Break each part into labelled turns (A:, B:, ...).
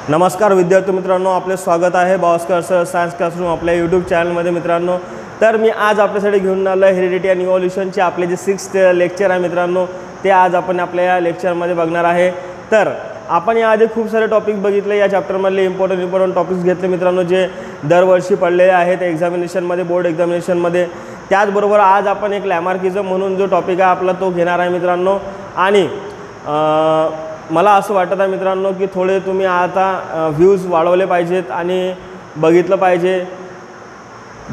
A: नमस्कार विद्यार्थी मित्रांनो, आपले स्वागत आहे भास्कर सर सायन्स क्लासरूम आपल्या यूट्यूब चॅनलमध्ये मित्रांनो। तर मी आज आपल्यासाठी घेऊन आलो हेरिडिटी अँड इव्होल्यूशनचे आपले जे 6th लेक्चर आहे मित्रांनो, ते आज आपण आपल्या या लेक्चरमध्ये बघणार आहे। तर आपण याआधी खूप सारे टॉपिक बघितले, या चॅप्टरमधले इम्पॉर्टंट टॉपिक्स घेतले मित्रांनो, जे दरवर्षी पडलेले आहेत एक्झामिनेशनमध्ये, बोर्ड एक्झामिनेशनमध्ये। त्याचबरोबर आज आपण एक लॅमार्किझम म्हणून जो टॉपिक आहे आपला तो घेणार आहे मित्रांनो। आणि मला असं वाटत आहे मित्रांनो की थोडे तुम्ही आता व्ह्यूज वाढवले पाहिजेत आणि बघितलं पाहिजे।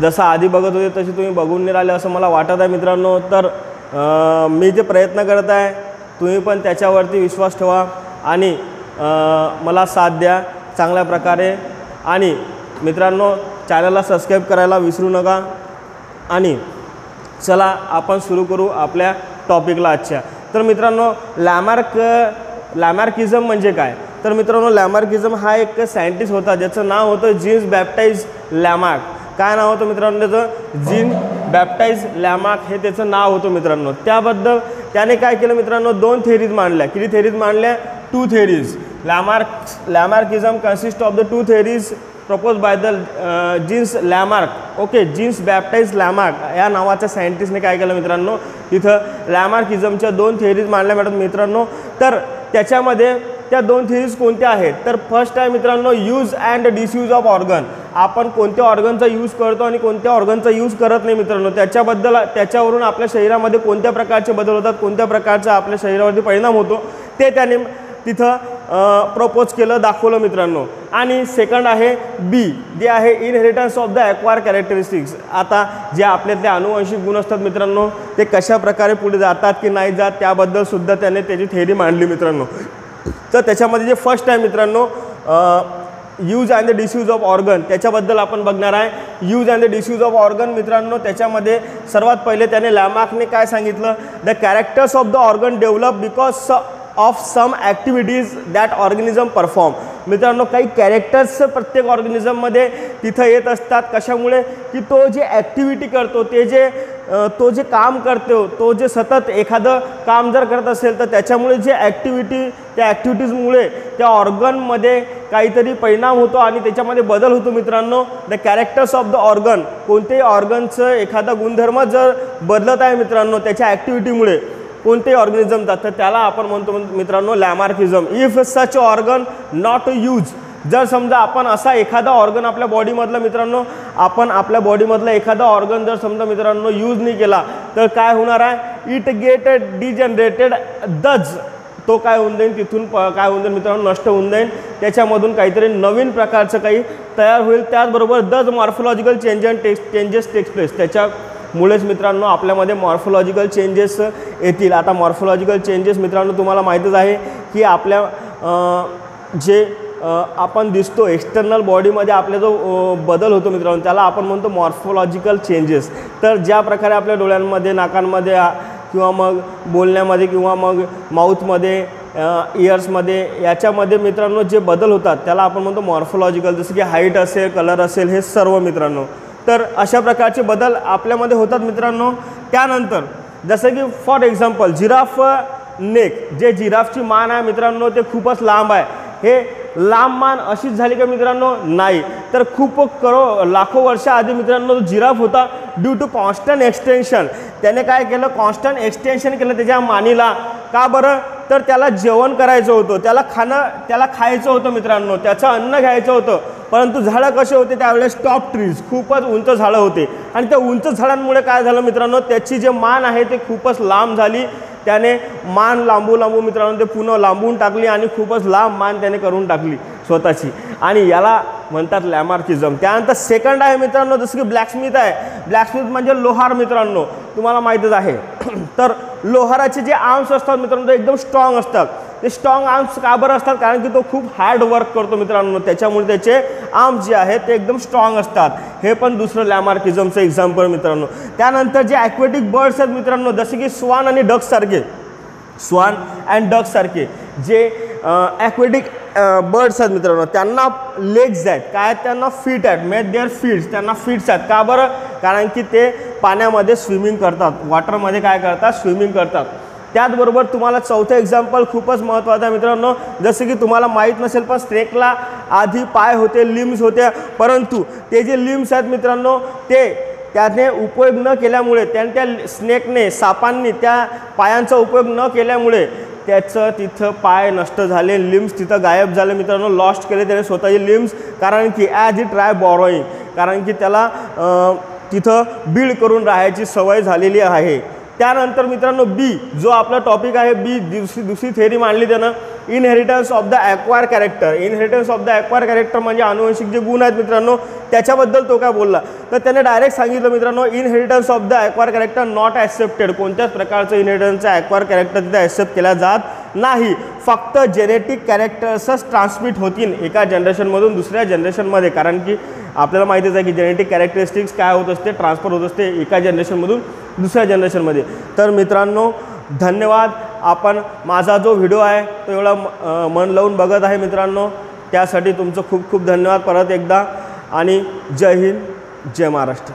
A: जसं आधी बघत होते तसे तुम्ही बघून नाही राहिले असं मला वाटत आहे मित्रांनो। तर मी जे प्रयत्न करत आहे तुम्ही पण त्याच्यावरती विश्वास ठेवा आणि मला साथ द्या चांगल्या प्रकारे। आणि मित्रांनो चॅनलला सबस्क्राईब करायला विसरू नका। आणि चला आपण सुरू करू आपल्या टॉपिकला आजच्या। तर मित्रांनो लॅमार्किझम म्हणजे काय? तर मित्रांनो लॅमार्किझम हा एक सायंटिस्ट होता ज्याचं नाव होतं जीन्स बॅप्टाइज लॅमार्क। काय नाव होतं मित्रांनो त्याचं? जीन बॅप्टाइज लॅमार्क हे त्याचं नाव होतं मित्रांनो। त्याबद्दल त्याने काय केलं मित्रांनो, 2 थेरीज मांडल्या। किती थेरीज मांडल्या? 2 theories. Lamarckism consist of the 2 theories propose by the Jean Lamarck. Okay, Jean Baptiste Lamarck या नावाच्या सायंटिस्टने काय केलं मित्रांनो, तिथं लॅमार्किझमच्या 2 थेरीज मांडल्या मॅडम मित्रांनो। तर त्याच्यामध्ये त्या 2 थेरीज कोणत्या आहेत? तर फर्स्ट आहे मित्रांनो use and disuse of organ. आपण कोणत्या ऑर्गनचा यूज करतो आणि कोणत्या ऑर्गनचा यूज करत नाही मित्रांनो, त्याच्यावरून आपल्या शरीरामध्ये कोणत्या प्रकारचे बदल होतात, कोणत्या प्रकारचा आपल्या शरीरावरती परिणाम होतो ते त्याने तिथं प्रपोज केलं, दाखवलं मित्रांनो। आणि सेकंड आहे बी, जे आहे inheritance of the acquire characteristics. आता जे आपल्यातले अनुवंशिक गुण असतात मित्रांनो ते कशा प्रकारे पुढे जातात की नाही जात त्याबद्दल सुद्धा त्याने त्याची थेरी मांडली मित्रांनो। तर त्याच्यामध्ये जे फर्स्ट आहे मित्रांनो use and the disuse of organ, त्याच्याबद्दल आपण बघणार आहे। Use and the disuse of organ मित्रांनो, त्याच्यामध्ये सर्वात पहिले त्याने लॅमार्कने काय सांगितलं, the characters of the organ develop because of some activities that organism perform. मित्रांनो काही कॅरेक्टर्स प्रत्येक ऑर्गॅनिझममध्ये तिथं येत असतात। कशामुळे? की तो जे ॲक्टिव्हिटी करतो, तो जे काम करतो, तो जे सतत एखादं काम जर करत असेल तर त्याच्यामुळे जे त्या ॲक्टिव्हिटीजमुळे त्या ऑर्गनमध्ये काहीतरी परिणाम होतो आणि त्याच्यामध्ये बदल होतो मित्रांनो। The characters of the organ, कोणत्याही ऑर्गनचं एखादा गुणधर्म जर बदलत आहे मित्रांनो त्याच्या ॲक्टिव्हिटीमुळे कोणतेही ऑर्गॅनिझम जातं त्याला आपण म्हणतो मित्रांनो Lamarckism. If such organ not use, जर समजा आपण असा एखादा ऑर्गन आपल्या बॉडीमधला मित्रांनो, आपण आपल्या बॉडीमधला एखादा ऑर्गन जर समजा मित्रांनो यूज नाही केला तर काय होणार आहे? इट गेट डिजनरेटेड दज, तो काय होऊन जाईल, तिथून काय होऊन जाईल मित्रांनो, नष्ट होऊन जाईल। त्याच्यामधून काहीतरी नवीन प्रकारचं काही तयार होईल। त्याचबरोबर दज मॉर्फोलॉजिकल चेंजेस टेक्स प्लेस, त्याच्यामुळेच मित्रांनो आपल्यामध्ये मॉर्फोलॉजिकल चेंजेस येतील। आता मॉर्फोलॉजिकल चेंजेस मित्रांनो तुम्हाला माहीतच आहे की आपल्या जे आपण दिसतो एक्सटर्नल बॉडीमध्ये आपला जो बदल होतो मित्रांनो त्याला आपण म्हणतो मॉर्फोलॉजिकल चेंजेस। तर ज्या प्रकारे आपल्या डोळ्यांमध्ये, नाकांमध्ये किंवा मग बोलण्यामध्ये किंवा मग माऊथमध्ये, इयर्समध्ये याच्यामध्ये मित्रांनो जे बदल होतात त्याला आपण म्हणतो मॉर्फोलॉजिकल। जसं की हाईट असेल, कलर असेल, हे सर्व मित्रांनो। तर अशा प्रकारचे बदल आपल्यामध्ये होतात मित्रांनो। त्यानंतर जसं की फॉर एक्झाम्पल जिराफ नेक, जे जिराफची मान आहे मित्रांनो ते खूपच लांब आहे। हे लांब मान अशीच झाली का मित्रांनो? नाही, तर खूप लाखो वर्षाआधी मित्रांनो जिराफ होता ड्यू टू कॉन्स्टंट एक्सटेन्शन। त्याने काय केलं? कॉन्स्टंट एक्सटेन्शन केलं त्याच्या मानेला। का बरं? तर त्याला जेवण करायचं होतं, त्याला खायचं होतं मित्रांनो, त्याचं अन्न घ्यायचं होतं। परंतु झाडं कसे होते त्यावेळेस? टॉप ट्रीज, खूपच उंच झाडं होते। आणि त्या उंच झाडांमुळे काय झालं मित्रांनो, त्याची जे मान आहे ते खूपच लांब झाली। त्याने मान लांबू मित्रांनो ते पुन्हा लांबवून टाकली आणि खूपच लांब मान त्याने करून टाकली स्वतःची, आणि याला म्हणतात लॅमार्किझम। त्यानंतर सेकंड आहे मित्रांनो जसं की ब्लॅकस्मिथ आहे। ब्लॅकस्मिथ म्हणजे लोहार मित्रांनो, तुम्हाला माहीतच आहे। तर लोहाराचे जे आर्म्स असतात मित्रांनो ते एकदम स्ट्रॉंग असतात। ते स्ट्रॉंग आर्म्स का बरं असतात? कारण की तो खूप हार्ड वर्क करतो मित्रांनो, त्याच्यामुळे त्याचे आर्म्स जे आहेत ते एकदम स्ट्रॉंग असतात। हे पण दुसरं लॅमार्किझमचं एक्झाम्पल मित्रांनो। त्यानंतर जे ॲक्वेटिक बर्ड्स आहेत मित्रांनो जसे की स्वान आणि डक सारखे जे ॲक्वेटिक बर्ड्स आहेत मित्रांनो त्यांना लेग्स आहेत, काय त्यांना फीट आहेत, मेड देअर फीट्स, त्यांना फीट्स आहेत। का बरं? कारण की ते पाण्यामध्ये स्विमिंग करतात, वॉटरमध्ये काय करतात? स्विमिंग करतात। त्याचबरोबर तुम्हाला चौथं एक्झाम्पल खूपच महत्त्वाचं आहे मित्रांनो, जसं की तुम्हाला माहीत नसेल पण स्नेकला आधी पाय होते, लिम्स होत्या, परंतु ते जे लिम्स आहेत मित्रांनो त्याने उपयोग न केल्यामुळे त्या स्नेकने सापांनी त्या पायांचा उपयोग न केल्यामुळे त्याचं तिथं पाय नष्ट झाले, लिम्स तिथं गायब झाले मित्रांनो, लॉस्ट केले त्याने स्वतःचे लिम्स, कारण की ॲज ही ट्राय बॉरोईंग, कारण की त्याला तिथं बिल्ड करून राहायची सवय झालेली आहे। त्यानंतर मित्रांनो बी जो आपला टॉपिक आहे, बी दुसरी थेअरी मांडली त्यानं, inheritance of the acquire character. Inheritance of the acquire character म्हणजे अनुवंशिक जे गुण आहेत मित्रांनो त्याच्याबद्दल तो काय बोलला, तर त्याने डायरेक्ट सांगितलं मित्रांनो inheritance of the acquire character not accepted, कोणत्याच प्रकारचं इनहेरिटन्सचं ॲक्वायर कॅरेक्टर तिथे ॲक्सेप्ट केला जात नाही, फक्त जेनेटिक कॅरेक्टर्सच ट्रान्समिट होतील एका जनरेशनमधून दुसऱ्या जनरेशनमध्ये, कारण की आपल्याला माहितीच आहे की जेनेटिक कॅरेक्टरिस्टिक्स काय होत असते, ट्रान्सफर होत असते एका जनरेशनमधून दुसऱ्या जनरेशनमध्ये। तर मित्रांनो धन्यवाद, आपण माझा जो व्हिडिओ आहे तो एवढा मन लावून बघत आहे मित्रांनो, त्यासाठी तुमचं खूप खूप धन्यवाद परत एकदा, आणि जय हिंद जय महाराष्ट्र।